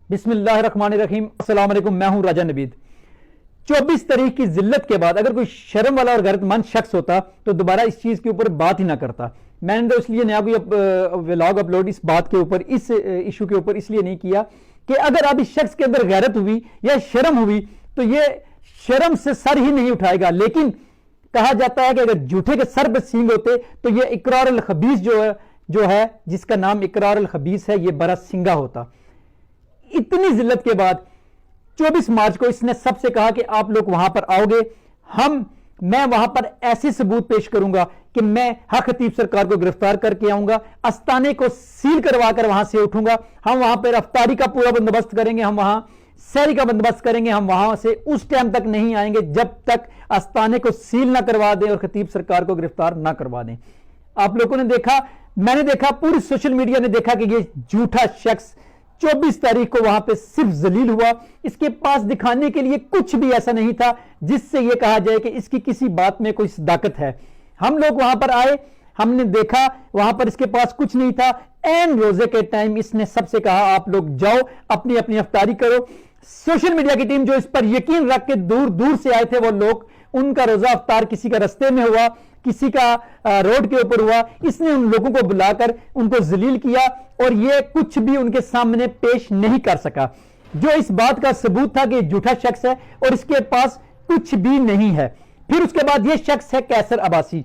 बिस्मिल्लाह रहमान रहीम, अस्सलाम वालेकुम। मैं हूं राजा नबीद। 24 तारीख की जिल्लत के बाद अगर कोई शर्म वाला और गैरतमंद शख्स होता तो दोबारा इस चीज के ऊपर बात ही ना करता। मैंने तो इसलिए नया कोई व्लॉग अपलोड इस बात के ऊपर, इस इशू के ऊपर इसलिए नहीं किया कि अगर अब इस शख्स के अंदर गैरत हुई या शर्म हुई तो ये शर्म से सर ही नहीं उठाएगा। लेकिन कहा जाता है कि अगर जूठे के सर पे सींग होते तो ये इकरार अल खबीस जो है जिसका नाम इकरार अल खबीस है, ये बड़ा सिंगा होता। इतनी जिल्लत के बाद 24 मार्च को इसने सबसे कहा कि आप लोग वहां पर आओगे, मैं वहां पर ऐसे सबूत पेश करूंगा कि मैं हक खतीब सरकार को गिरफ्तार करके आऊंगा, आस्ताने को सील करवा कर वहां से उठूंगा, हम वहां पर अफ्तारी का पूरा बंदोबस्त करेंगे, हम वहां सहरी का बंदोबस्त करेंगे, हम वहां से उस टाइम तक नहीं आएंगे जब तक आस्ताने को सील ना करवा दें और खतीब सरकार को गिरफ्तार ना करवा दें। आप लोगों ने देखा, मैंने देखा, पूरी सोशल मीडिया ने देखा कि ये झूठा शख्स 24 तारीख को वहां पे सिर्फ जलील हुआ। इसके पास दिखाने के लिए कुछ भी ऐसा नहीं था जिससे यह कहा जाए कि इसकी किसी बात में कोई सदाकत है। हम लोग वहां पर आए, हमने देखा वहां पर इसके पास कुछ नहीं था। एन रोजे के टाइम इसने सबसे कहा आप लोग जाओ अपनी अपनी अफ्तारी करो। सोशल मीडिया की टीम जो इस पर यकीन रख के दूर दूर से आए थे वो लोग, उनका रोजा अफ्तार किसी का रस्ते में हुआ, किसी का रोड के ऊपर हुआ, इसने उन लोगों को बुलाकर उनको जलील किया और ये कुछ भी उनके सामने पेश नहीं कर सका, जो इस बात का सबूत था कि झूठा शख्स है और इसके पास कुछ भी नहीं है। फिर उसके बाद ये शख्स है कैसर अब्बासी।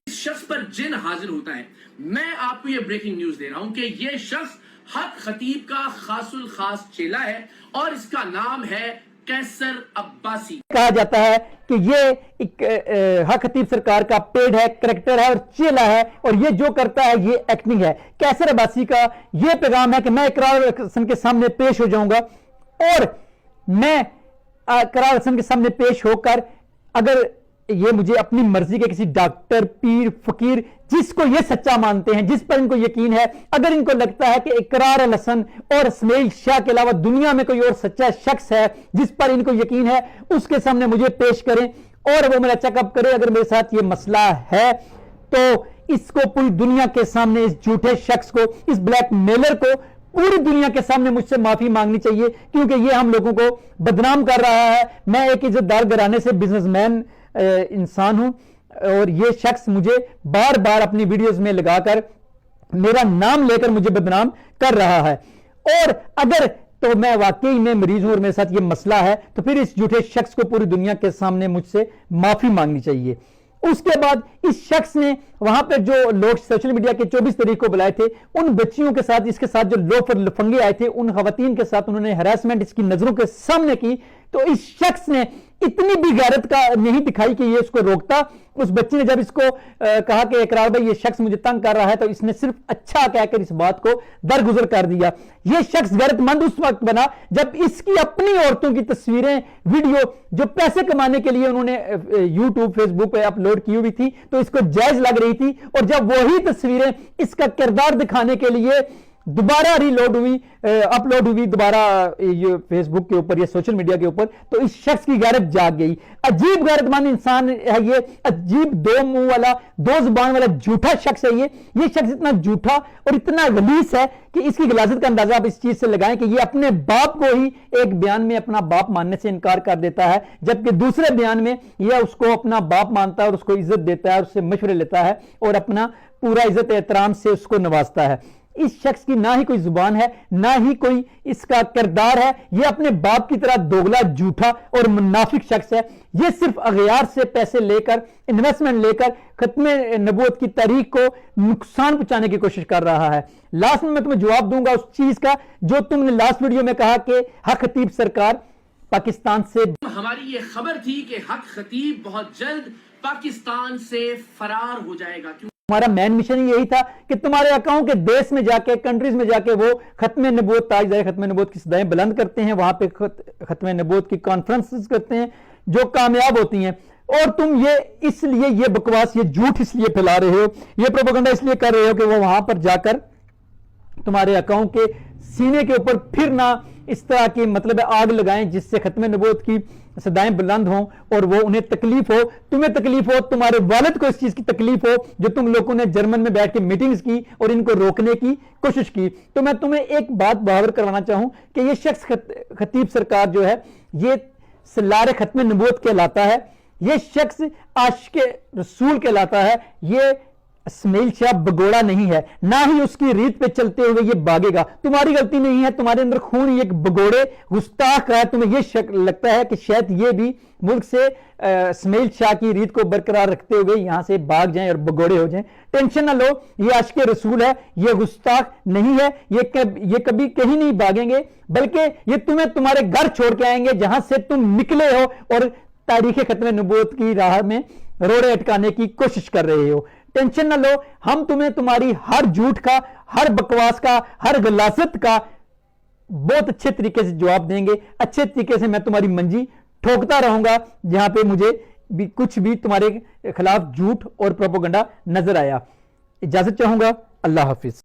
शख्स पर जिन हाजिर होता है, मैं आपको ये ब्रेकिंग न्यूज दे रहा हूं कि ये शख्स हक खतीब का खासुल खास चेला है और इसका नाम है कैसर अब्बासी। कहा जाता है कि ये एक हक खतीब सरकार का पेड है, करैक्टर है और चेला है और ये जो करता है ये एक्टिंग है। कैसर अब्बासी का ये पैगाम है कि मैं इकरार हसन के सामने पेश हो जाऊंगा और मैं इकरार हसन के सामने पेश होकर अगर ये मुझे अपनी मर्जी के किसी डॉक्टर, पीर, फकीर, जिसको ये सच्चा मानते हैं, जिस पर इनको यकीन है, अगर इनको लगता है कि इकरार अल हसन और इस्माइल शाह के अलावा दुनिया में कोई और सच्चा शख्स है जिस पर इनको यकीन है, उसके सामने मुझे पेश करें और वो मेरा चेकअप करे। अगर मेरे साथ ये मसला है तो इसको पूरी दुनिया के सामने, इस झूठे शख्स को, इस ब्लैक मेलर को पूरी दुनिया के सामने मुझसे माफी मांगनी चाहिए क्योंकि ये हम लोगों को बदनाम कर रहा है। मैं एक इज्जतदार घराने से बिजनेसमैन इंसान हूं और ये शख्स मुझे बार बार अपनी वीडियोस में लगाकर मेरा नाम लेकर मुझे बदनाम कर रहा है और अगर तो मैं वाकई में मरीज हूं और मेरे साथ ये मसला है तो फिर इस झूठे शख्स को पूरी दुनिया के सामने मुझसे माफी मांगनी चाहिए। उसके बाद इस शख्स ने वहां पर जो लोग सोशल मीडिया के 24 तारीख को बुलाए थे, उन बच्चियों के साथ, इसके साथ जो लोफर लफंगे आए थे, उन खवातीन के साथ उन्होंने हैरेसमेंट इसकी नजरों के सामने की। तो इस शख्स ने इतनी भी गैरत का नहीं दिखाई कि ये उसको रोकता। उस बच्ची ने जब इसको कहा कि इकरार भाई ये शख्स मुझे तंग कर रहा है तो इसने सिर्फ अच्छा कहकर इस बात को दरगुजर कर दिया। ये शख्स गैरतमंद उस वक्त बना जब इसकी अपनी औरतों की तस्वीरें, वीडियो जो पैसे कमाने के लिए उन्होंने यूट्यूब, फेसबुक पे अपलोड की हुई थी तो इसको जायज लग रही थी और जब वही तस्वीरें इसका किरदार दिखाने के लिए दोबारा रीलोड हुई, अपलोड हुई दोबारा ये फेसबुक के ऊपर या सोशल मीडिया के ऊपर, तो इस शख्स की गैरत जाग गई। अजीब गैरतमंद इंसान है ये, अजीब दो मुंह वाला, दो जुबान वाला झूठा शख्स है ये शख्स इतना झूठा और इतना गलीस है कि इसकी गलाजत का अंदाजा आप इस चीज से लगाएं कि ये अपने बाप को ही एक बयान में अपना बाप मानने से इनकार कर देता है जबकि दूसरे बयान में यह उसको अपना बाप मानता है और उसको इज्जत देता है, उससे मशवरे लेता है और अपना पूरा इज्जत एहतराम से उसको नवाजता है। इस शख्स की ना ही कोई जुबान है, ना ही कोई इसका किरदार है। यह अपने बाप की तरह दोगला, झूठा और मुनाफिक शख्स है। यह सिर्फ अगयार से पैसे लेकर, इन्वेस्टमेंट लेकर खत्मे नबूवत की तारीख को नुकसान पहुंचाने की कोशिश कर रहा है। लास्ट में मैं तुम्हें जवाब दूंगा उस चीज का जो तुमने लास्ट वीडियो में कहा कि हक खतीब सरकार पाकिस्तान से, हमारी ये खबर थी कि हक खतीब बहुत जल्द पाकिस्तान से फरार हो जाएगा। हमारा मेन मिशन यही था कि तुम्हारे अकाउंट के देश में जाके, कंट्रीज में जाके वो खत्मे नबूवत, ताजदार खत्मे नबूवत की सदाएं बुलंद करते हैं, वहां पे खत्मे नबूवत की कॉन्फ्रेंसेस करते हैं जो कामयाब होती हैं और तुम ये इसलिए ये बकवास, ये झूठ इसलिए फैला रहे हो, ये प्रोपेगेंडा इसलिए कर रहे हो कि वो वहां पर जाकर तुम्हारे अकाउंट के सीने के ऊपर फिर ना इस तरह की मतलब आग लगाएं जिससे खत्म नबूवत की सदाएं बुलंद हों और वो उन्हें तकलीफ हो, तुम्हें तकलीफ हो, तुम्हारे वालिद को इस चीज की तकलीफ हो जो तुम लोगों ने जर्मन में बैठ के मीटिंग्स की और इनको रोकने की कोशिश की। तो मैं तुम्हें एक बात बावर करवाना चाहूं कि ये शख्स खतीब सरकार जो है ये सलार खत्म नबूवत कहलाता है, ये शख्स आशिक रसूल कहलाता है, ये इस्माइल शाह भगोड़ा नहीं है, ना ही उसकी रीत पे चलते हुए ये भागेगा। तुम्हारी गलती नहीं है, तुम्हारे अंदर खून ही एक भगोड़े गुस्ताख का है। तुम्हें ये शक लगता है कि शायद ये भी मुल्क से इस्माइल शाह की रीत को बरकरार रखते हुए यहां से भाग जाएं और भगोड़े हो जाएं। टेंशन ना लो, ये आशिक रसूल है, ये गुस्ताख नहीं है, ये कभी कहीं नहीं भागेंगे, बल्कि ये तुम्हें तुम्हारे घर छोड़ के आएंगे जहां से तुम निकले हो और तारीख खत्म नबूवत की राह में रोड़े अटकाने की कोशिश कर रहे हो। टेंशन ना लो, हम तुम्हें तुम्हारी हर झूठ का, हर बकवास का, हर गलासत का बहुत अच्छे तरीके से जवाब देंगे। अच्छे तरीके से मैं तुम्हारी मंजी ठोकता रहूंगा जहां पे मुझे भी कुछ भी तुम्हारे खिलाफ झूठ और प्रोपेगेंडा नजर आया। इजाजत चाहूंगा, अल्लाह हाफिज।